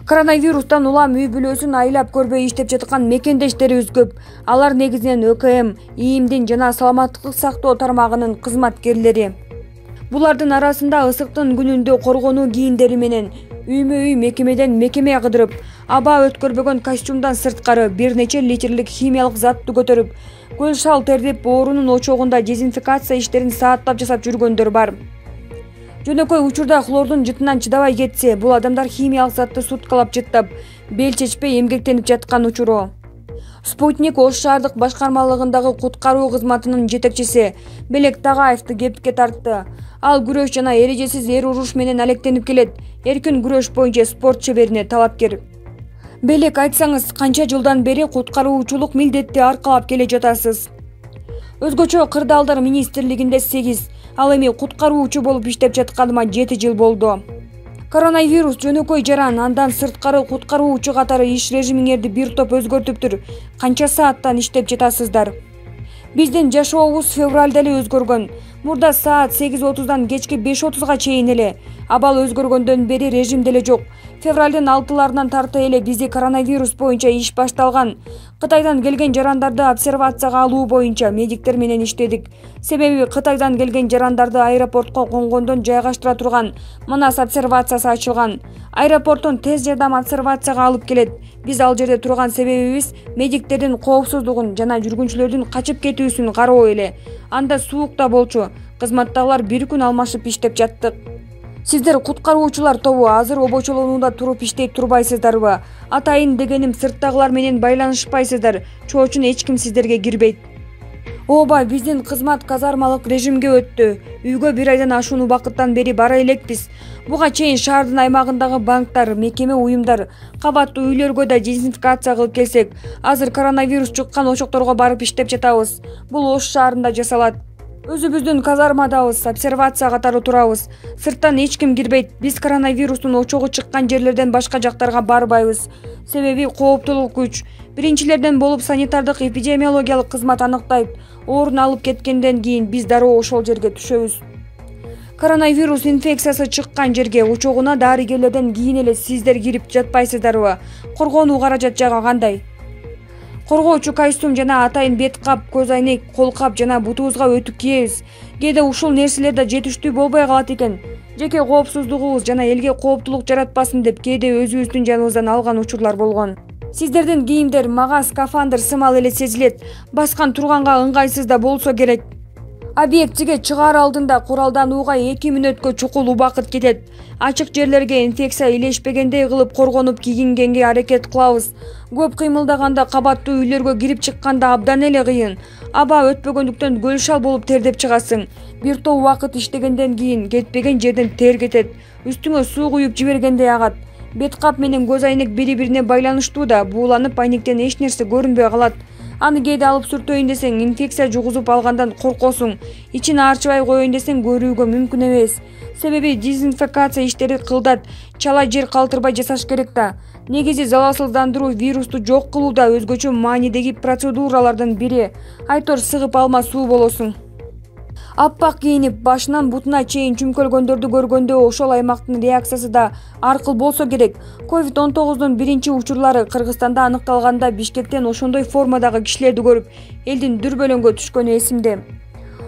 Коронавирустан улам үй бүлөсүн айлап көрбөй иштеп жаткан мекендештерибиз көп. Алар негизинен ÖКМ, ИИМдин жана саламаттык сактоо тармагынын кызматкерлери. Булардын арасында ысыктын күнүндө коргонуу кийимдери менен үймө-үй мекемеден мекеме кыдырып, аба өткөрбөгөн костюмдан сырткары бир нече литрлик химиялык затты көтөрүп, көл шал тердеп оорунун очогунда дезинфекция иштерин сааттап жасап жүргөндөр бар. Жөнөкөй учурда хлордун жытынан чыдабай кетсе, бул адамдар химиялык затты суткалап жыттап, бел чечпей эмгектенип жаткан учуру. Спутник Ош шаардык башкармалыгындагы куткаруу кызматынын жетекчиси Белек Тагаевди кепке тартты. Ал күрөш жана эрежесиз эр уруш менен алектенип келет. Эркин күрөш боюнча спорт чеберине талапкер. Белек, айтсаңыз, канча жылдан бери куткаруучулук милдетти аркалап келе жатасыз? Өзгөчө кырдаалдар министрлигинде 8, ал эми куткаруучу болуп иштеп жатканыма 7 жыл болду. Коронавирус жөнөкөй жаран, андан сырткары куткаруучу катары иш режимиңерди бир топ өзгөртүптүр. Канча сааттан иштеп жатасыздар? Биздин жашообуз февралда эле өзгөргөн. Мурда саат 8:30дан кечки 5:30га чейин эле. Абал өзгөргөндөн бери режимде эле жок. Февралдын 6-ларынан тарта эле бизде коронавирус боюнча иш башталган. Кытайдан келген жарандарды обсервацияга алуу боюнча медиктер менен иштедик. Себеби Кытайдан келген жарандарды аэропортко конгондон жайгаштыра турган Манас обсервациясы ачылган. Аэропорттон тез жардам обсервацияга алып келет. Биз ал жерде турган себебибиз медиктердин коопсуздугун жана жүргүнчүлөрдүн качып кетүүсүн кароо эле. Анда суук да болчу. Кызматтагылар бир күн алмашып иштеп жаттык. Сиздер куткаруучулар тобу азыр обочолонууда туруп иштей турбайсыздарбы? Атайын дегеним, сырттагылар менен байланышпайсыздар. Чоочун эч ким сиздерге кирбейт. Ооба, биздин кызмат казармалык режимге өттү. Үйгө бир айдан ашуун убакыттан бери бара элекпиз. Буга чейин шаардын аймагындагы банктар, мекеме, уюмдар, кабаттуу үйлөргө да дезинфекция кылып келсек, азыр коронавирус чыккан ошокторго барып иштеп жатабыз. Бул Ош шаарында жасалат. Өзүбүздүн казармадабыз, обсервация катары турабыз. Сырттан эч ким кирбейт. Биз коронавирустун очогу чыккан жерлерден башка жактарга барбайбыз. Себеби кооптуулук күч. Биринчилерден болуп санитардык эпидемиологиялык кызмат аныктайт. Оорун алып кеткенден кийин биз дароо ошол жерге түшөбүз. Коронавирус инфекциясы чыккан жерге учогуна дарыгерлерден кийин эле сиздер кирип жатпайсыздарбы? Коргонуу каражат жагы кандай? Коргоочу костюм жана атайын бет кап, көз айнек, кол кап жана бутубузга өтүк кийебиз. Кээде ушул нерселер да жетиштүү болбой калат экен. Жеке коопсуздугубуз жана элге кооптулук жаратпасын деп кээде өзүбүздүн жаныбыздан алган учурлар болгон. Сиздердин кийимдер мага скафандр сымал эле сезилет. Баскан турганга ыңгайсыз да болсо керек. Объектиге чыгаар алдында куралданууга 2 мүнөткө чукул убакыт кетет. Ачык жерлерге инфекция илешпегендей кылып коргонуп кийингенге аракет кылабыз. Көп кыймылдаганда кабаттуу үйлөргө кирип чыкканда абдан эле кыйын. Аба өтпөгөндүктөн көл шал болуп тердеп чыгасың. Бир топ убакыт иштегенден кийин кетпеген жерден тер кетет. Үстүңө суу куюп жибергендей агат. Бет кап менен көз айнек бири-бирине байланыштуу да, бууланып айнектен эч нерсе көрүнбөй калат. Аны кээде алып сүртөйүн десең, инфекция жугузуп алгандан коркосуң. Ичин арчыбай коеюн десең, көрүүгө мүмкүн эмес. Себеби дезинфекция иштери кылдат, чала жер калтырбай жасаш керек да. Негизи залалсыздандыруу вирусту жок кылуу да өзгөчө маанидеги процедуралардын бири. Айтор сыгып алма суу болосуң. Аппак кийинип, башынан бутуна чейин чүмкөлгөндөрдү көргөндө ошол аймактын реакциясы да ар кыл болсо керек. COVID-19дун биринчи учурлары Кыргызстанда аныкталганда Бишкектен ошондой формадагы кишилерди көрүп, элдин дүрбөлөңгө түшкөнү эсимде.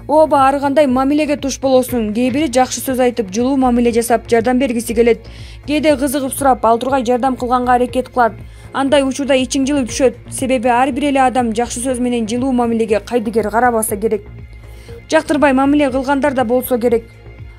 Ооба, ар кандай мамилеге туш болосуң. Кээ бири жакшы сөз айтып, жылуу мамиле жасап, жардам бергиси келет. Кээде кызыгып сурап, ал тургай жардам кылганга аракет кылат. Андай учурда ичиң жылып түшөт. Себеби ар бир эле адам жакшы сөз менен жылуу мамилеге кайдыгер карабаса керек. Жактырбай мамиле кылгандар да болсо керек.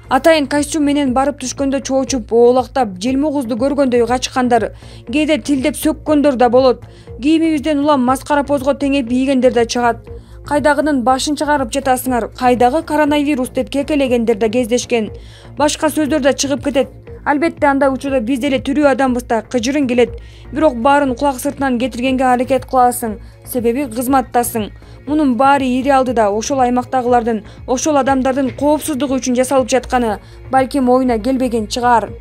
Атайын костюм менен барып түшкөндө чоочуп, оолактап, желмугузду көргөндөй качкандар, кээде тилдеп сөккөндөр да болот. Кийимибизден улам маскара позго теңеп ийгендер да чыгат. Кайдагынын башын чыгарып жатасыңар, кайдагы коронавирус деп кекелегендер да кездешкен. Башка сөздөр да чыгып кетет. Албетте андай учурда биз деле тирүү адамбыз да, кыжырың келет. Бирок баарын кулак сыртынан кетиргенге аракет кыласың, себеби кызматтасың. Мунун баары идеалдыда ошол аймактагылардын, ошол адамдардын коопсуздугу үчүн жасалып жатканы балким оюна келбеген чыгар.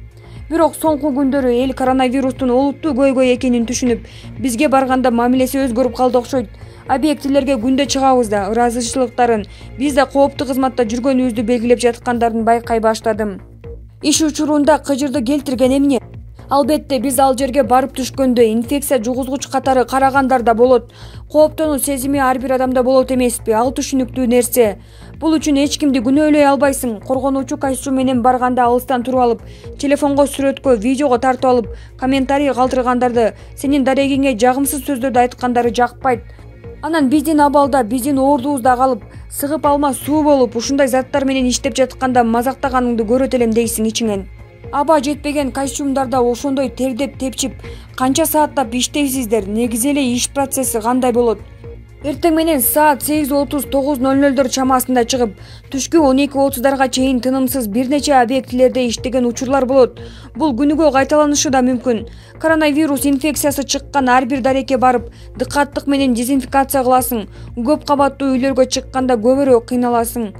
Бирок соңку күндөрү эл коронавирустун олуттуу көйгөй экенин түшүнүп, бизге барганда мамилеси өзгөрүп калды окшойт. Объектилерге күндө чыгабыз да, ыраазычылыктарын, биз да кооптуу кызматта жүргөнүбүздү белгилеп жаткандарын байкай баштадым. Иш учурунда кыжырды келтирген эмне? Албетте биз ал жерге барып түшкөндө инфекция жугузгуч катары карагандарда болот. Кооптонуу сезими ар бир адамда болот эмеспи? Ал түшүнүктүү нерсе. Бул үчүн эч кимди күнөөлөй албайсың. Коргонуучу костюм менен барганда алыстан туруп алып, телефонго, сүрөткө, видеого тартып алып, комментарий калтыргандарды, сенин дарегиңе жагымсыз сөздөрдү айткандары жакпайт. Анан биздин абалда, биздин оордубузда калып, сыгып алма суу болуп, ушундай заттар менен иштеп жатканда мазактаганыңды көрөт элем дейсиң ичиңен. Аба жетпеген костюмдарда ошондой тердеп тепчип, канча сааттап иштейсиздер? Негизи эле иш процесси кандай болот? Эртең менен саат 8:30-9:00 чамасында чыгып, түшкү 12:30 чейин тынымсыз бир нече объектилерде иштеген учурлар болот. Бул күнүгө кайталанышы да мүмкүн. Коронавирус инфекциясы чыккан ар бир дарекке барып, дыкаттык менен дезинфекция кыласың. Көп кабаттуу үйлөргө чыкканда көбүрөөк кыйналасың.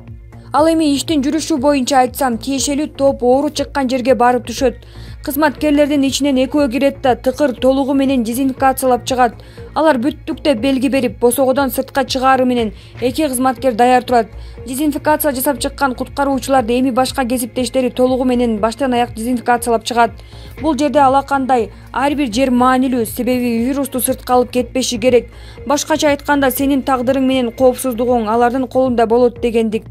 Ал эми иштин жүрүшү боюнча айтсам, тиешелүү топ оору чыккан жерге барып түшөт. Кызматкерлердин ичинен экөө кирет да тыкыр толугу менен дезинфекциялап чыгат. Алар бүттүк деп белги берип, босогодон сыртка чыгаары менен эки кызматкер даяр турат. Дезинфекция жасап чыккан куткаруучуларды эми башка кесиптештери толугу менен баштан аяк дезинфекциялап чыгат. Бул жерде алакандай ар бир жер маанилүү, себеби вирусту сыртка алып кетпеши керек. Башкача айтканда, сенин тагдырың менен коопсуздугуң алардын колунда болот дегендик.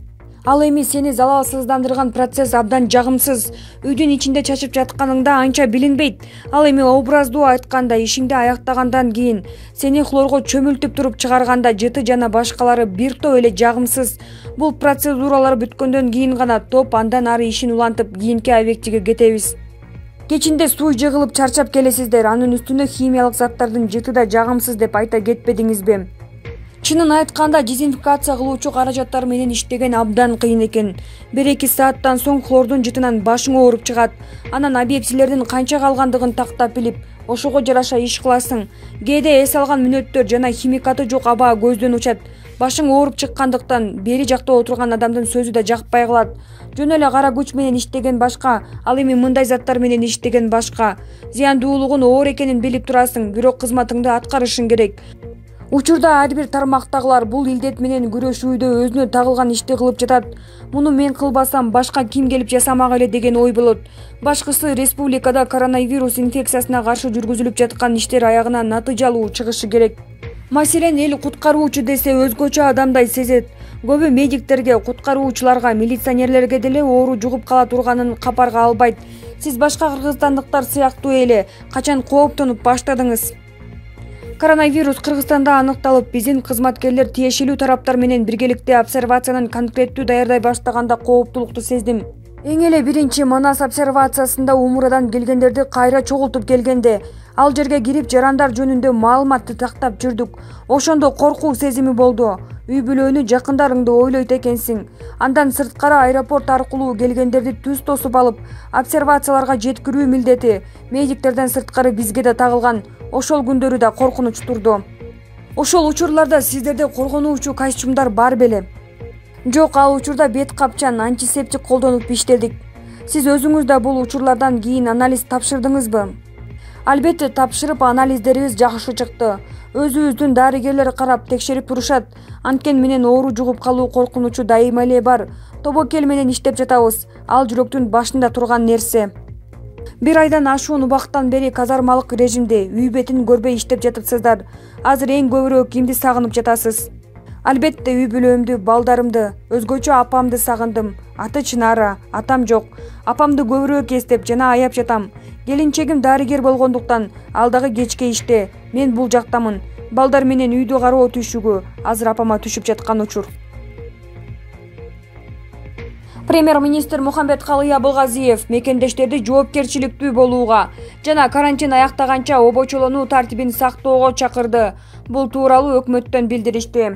Ал эми сени залалсыздандырган процесс абдан жагымсыз. Үйдүн ичинде чачып жатканыңда анча билинбейт. Ал эми образдуу айтканда, ишиңди аяктагандан кийин сени хлорго чөмүлтүп туруп чыгарганда жыты жана башкалары бир топ эле жагымсыз. Бул процедуралар бүткөндөн кийин гана топ андан ары ишин улантып кийинки объектиге кетебиз. Кечинде суу жыгылып чарчап келесиздер, анын үстүнө химиялык заттардын жыты да жагымсыз деп айта кетпедиңизби? Чынын айтканда, дезинфекция кылуучу каражаттар менен иштеген абдан кыйын экен. 1-2 сааттан соң хлордун жытынан башың ооруп чыгат. Анан объектилердин канча калгандыгын тактап билип, ошого жараша иш кыласың. Кээде эс алган мүнөттөр жана химикаты жок аба көздөн учат. Башың ооруп чыккандыктан бери жакта отурган адамдын сөзү да жакпай калат. Жөн эле кара күч менен иштеген башка, ал эми мындай заттар менен иштеген башка. Зыяндуулугун оор экенин билип турасың, бирок кызматыңды аткарышың керек. Учурда ар бир тармактагылар бул илдет менен күрөшүүдө өзүнө тагылган ишти кылып жатат. Муну мен кылбасам башка ким келип жасамак эле деген ой болот. Башкысы, республикада коронавирус инфекциясына каршы жүргүзүлүп жаткан иштер аягына натыйжалуу чыгышы керек. Маселен, эл куткаруучу десе өзгөчө адамдай сезет. Көбү медиктерге, куткаруучуларга, милиционерлерге деле оору жугуп кала турганын капарга албайт. Сиз башка кыргызстандыктар сыяктуу эле качан кооптонуп баштадыңыз? Коронавирус Кыргызстанда аныкталып, биздин кызматкерлер тиешелүү тараптар менен биргеликте обсервациянын конкреттүү даярдай баштаганда кооптулукту сездим. Эң эле биринчи Манас обсервациясында Умурадан келгендерди кайра чогултуп келгенде, ал жерге кирип жарандар жөнүндө маалыматты тактап жүрдүк. Ошондо коркуу сезими болду. Үй бүлөнү, жакындарыңды ойлойт экенсиң. Андан сырткары аэропорт аркылуу келгендерди түз тосуп алып, обсервацияларга жеткирүү милдети медиктерден сырткары бизге да тагылган. Ошол күндөрү да коркунуч турду. Ошол учурларда сиздерде коргонуучу костюмдар бар беле? Жок, ал учурда бет капчан, антисептик колдонуп иштедик. Сиз өзүңүз да бул учурлардан кийин анализ тапшырдыңызбы? Албетте тапшырып, анализдерибиз жакшы чыкты. Өзүбүздүн дарыгерлер карап текшерип турушат. Анткени менен оору жугуп калуу коркунучу дайыма эле бар. Тобокел менен иштеп жатабыз. Ал жүрөктүн башында турган нерсе. 1 айдан ашуун убакыттан бери казармалык режимде үй бетин көрбөй иштеп жатыпсыздар. Азыр эң көбүрөөк кимди сагынып жатасыз? Албетте үй бүлөмдү, балдарымды, өзгөчө апамды сагындым. Аты Чынара, атам жок. Апамды көбүрөөк эстеп жана аяп жатам. Келинчегим дарыгер болгондуктан ал дагы кечке иште. Мен бул жактамын. Балдар менен үйдү кароо түйшүгү азыр апама түшүп жаткан учур. Премьер-министр Мухамбеткалый Абылгазиев мекендештерди жоопкерчиликтүү болууга жана карантин аяктаганча обочолонуу тартибин сактоого чакырды. Бул тууралуу өкмөттөн билдиришти.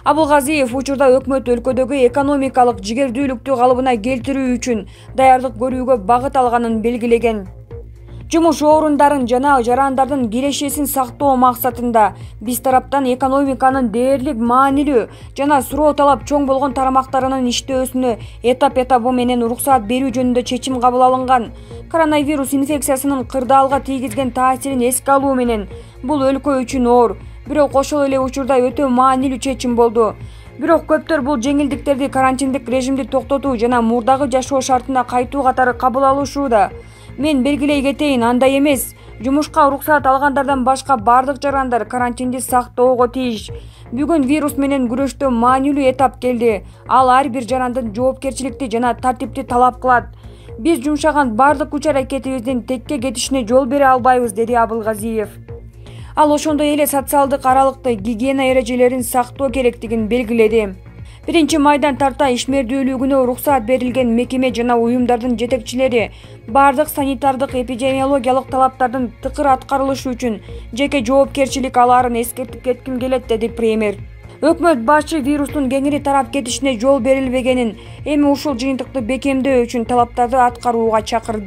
Абылгазиев учурда өкмөт өлкөдөгү экономикалык жигердүүлүктү калыбына келтирүү үчүн даярдык көрүүгө багыт алганын белгилеген. Жумуш орундарын жана жарандардын кирешесин сактоо максатында биз тараптан экономиканын дээрлик, маанилүү жана суроо талап чоң болгон тармактарынын иштөөсүнө этап-этабы менен уруксаат берүү жөнүндө чечим кабыл алынган. Коронавирус инфекциясынын кырдаалга тийгизген таасирин эске алуу менен бул өлкө үчүн оор, бирок ошол эле учурда өтө маанилүү чечим болду. Бирок көптөр бул жеңилдиктерди карантиндик режимди токтотуу жана мурдагы жашоо шартына кайтуу катары кабыл алышууда. Мен белгилей кетейин, андай эмес. Жумушка уруксат алгандардан башка бардык жарандар карантинди сактоого тийиш. Бүгүн вирус менен күрөштө маанилүү этап келди. Ал ар бир жарандын жоопкерчиликти жана тартипти талап кылат. Биз жумшаган бардык күч аракетибиздин текке кетишине жол бере албайбыз, деди Абылгазиев. Ал ошондой эле социалдык аралыкты гигиена эрежелерин сактоо керектигин белгиледи. 1-майдан тарта ишмердүүлүгүнө уруксат берилген мекеме жана уюмдардын жетекчилери бардык санитардык эпидемиологиялык талаптардын тыкыр аткарылышы үчүн жеке жоопкерчилик алаарын эскертип кетким келет, деди премьер. Өкмөт башы вирустун кеңири тарап кетишине жол берилбегенин, эми ушул жыйынтыкты бекемдөө үчүн талаптарды аткарууга чакырды.